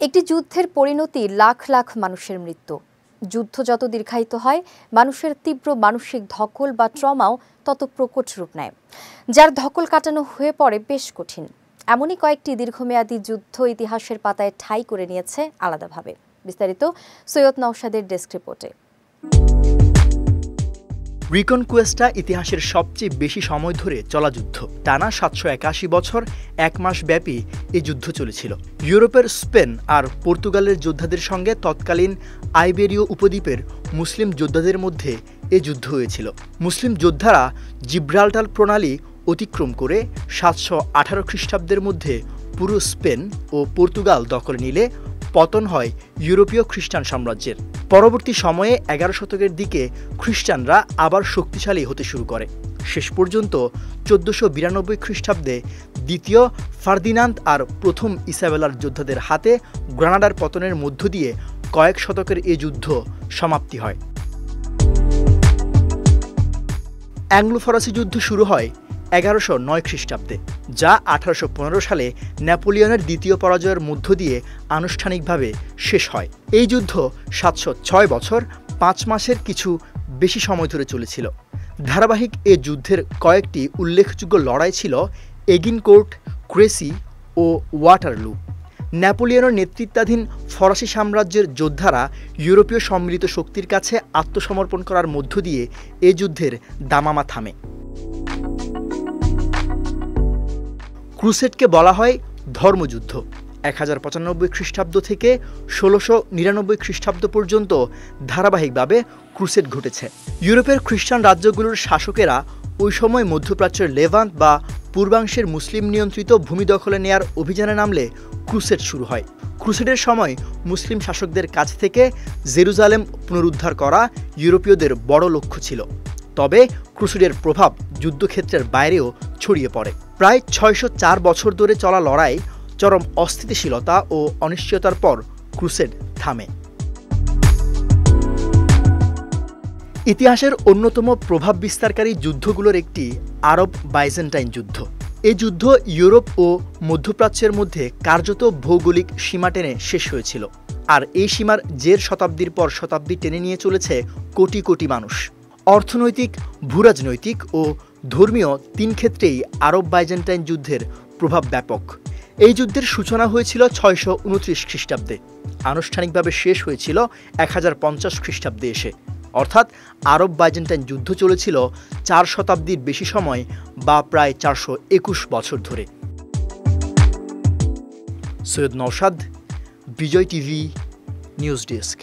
একটি যুদ্ধের পরিণতি লাখ লাখ মানুষের মৃত্যু। যুদ্ধ যত দীর্ঘায়িত হয়, মানুষের তীব্র মানসিক ধকল বা ট্রমাও তত প্রকট রূপ নেয়, যার ধকল কাটানো হয়ে পড়ে বেশ কঠিন। এমনই কয়েকটি দীর্ঘমেয়াদী যুদ্ধ ইতিহাসের পাতায় ঠাঁই করে নিয়েছে আলাদাভাবে। বিস্তারিত সৈয়দ নওশাদের ডেস্ক রিপোর্টে। রিকনকুয়েস্টা ইতিহাসের সবচেয়ে বেশি সময় ধরে চলা যুদ্ধ। টানা 781 বছর 1 মাস ব্যাপী এই যুদ্ধ চলেছিল। ইউরোপের স্পেন আর পর্তুগালের যোদ্ধাদের সঙ্গে তৎকালীন আইবেরীয় উপদ্বীপের মুসলিম যোদ্ধাদের মধ্যে এই যুদ্ধ হয়েছিল। মুসলিম যোদ্ধারা জিব্রাল্টার প্রণালী অতিক্রম করে 718 খ্রিস্টাব্দের মধ্যে পুরো স্পেন ও পর্তুগাল দখলে নিলে পতন হয় ইউরোপীয় খ্রিস্টান সাম্রাজ্যের। পরবর্তী সময়ে 11 শতকের দিকে খ্রিস্টানরা আবার শক্তিশালী হতে শুরু করে। শেষ পর্যন্ত 1492 খ্রিস্টাব্দে দ্বিতীয় ফার্দিনান্দ আর প্রথম ইসাবেলার যোদ্ধাদের হাতে গ্রানাডার পতনের মধ্য দিয়ে কয়েক শতকের এই যুদ্ধ সমাপ্তি হয়। অ্যাংলো ফরাসি যুদ্ধ শুরু হয় 1109 খ্রিস্টাব্দে, যা 1815 সালে নেপোলিয়নের দ্বিতীয় পরাজয়ের মধ্য দিয়ে আনুষ্ঠানিকভাবে শেষ হয়। এই যুদ্ধ 706 বছর 5 মাসের কিছু বেশি সময় ধরে চলেছিল। ধারাবাহিক এ যুদ্ধের কয়েকটি উল্লেখযোগ্য লড়াই ছিল এগিনকোর্ট, ক্রেসি ও ওয়াটারলু। নেপোলিয়নের নেতৃত্বাধীন ফরাসি সাম্রাজ্যের যোদ্ধারা ইউরোপীয় সম্মিলিত শক্তির কাছে আত্মসমর্পণ করার মধ্য দিয়ে এ যুদ্ধের দামামা থামে। ক্রুসেডকে বলা হয় ধর্মযুদ্ধ। 1095 খ্রিস্টাব্দ থেকে 1699 খ্রিস্টাব্দ পর্যন্ত ধারাবাহিকভাবে ক্রুসেড ঘটেছে। ইউরোপের খ্রিস্টান রাজ্যগুলোর শাসকেরা ওই সময় মধ্যপ্রাচ্যের লেভান্ট বা পূর্বাংশের মুসলিম নিয়ন্ত্রিত ভূমি দখলে নেয়ার অভিযানে নামলে ক্রুসেড শুরু হয়। ক্রুসেডের সময় মুসলিম শাসকদের কাছ থেকে জেরুজালেম পুনরুদ্ধার করা ইউরোপীয়দের বড় লক্ষ্য ছিল। তবে ক্রুসেডের প্রভাব যুদ্ধক্ষেত্রের বাইরেও ছড়িয়ে পড়ে। প্রায় 604 বছর ধরে চলা লড়াই চরম অস্থিতিশীলতা ও অনিশ্চয়তার পর ক্রুসেড থামে। ইতিহাসের অন্যতম প্রভাব বিস্তারকারী যুদ্ধগুলোর একটি আরব বাইজেন্টাইন যুদ্ধ। এই যুদ্ধ ইউরোপ ও মধ্যপ্রাচ্যের মধ্যে কার্যত ভৌগোলিক সীমা টেনে শেষ হয়েছিল, আর এই সীমার জের শতাব্দীর পর শতাব্দী টেনে নিয়ে চলেছে কোটি কোটি মানুষ। অর্থনৈতিক, ভূরাজনৈতিক ও ধর্মীয় 3 ক্ষেত্রেই আরব বাইজেন্টাইন যুদ্ধের প্রভাব ব্যাপক। এই যুদ্ধের সূচনা হয়েছিল 629 খ্রিস্টাব্দে, আনুষ্ঠানিকভাবে শেষ হয়েছিল 1050 খ্রিস্টাব্দে এসে। অর্থাৎ আরব বাইজেন্টাইন যুদ্ধ চলেছিল 4 শতাব্দীর বেশি সময় বা প্রায় 421 বছর ধরে। সৈয়দ নওশাদ, বিজয় টিভি, নিউজ ডেস্ক।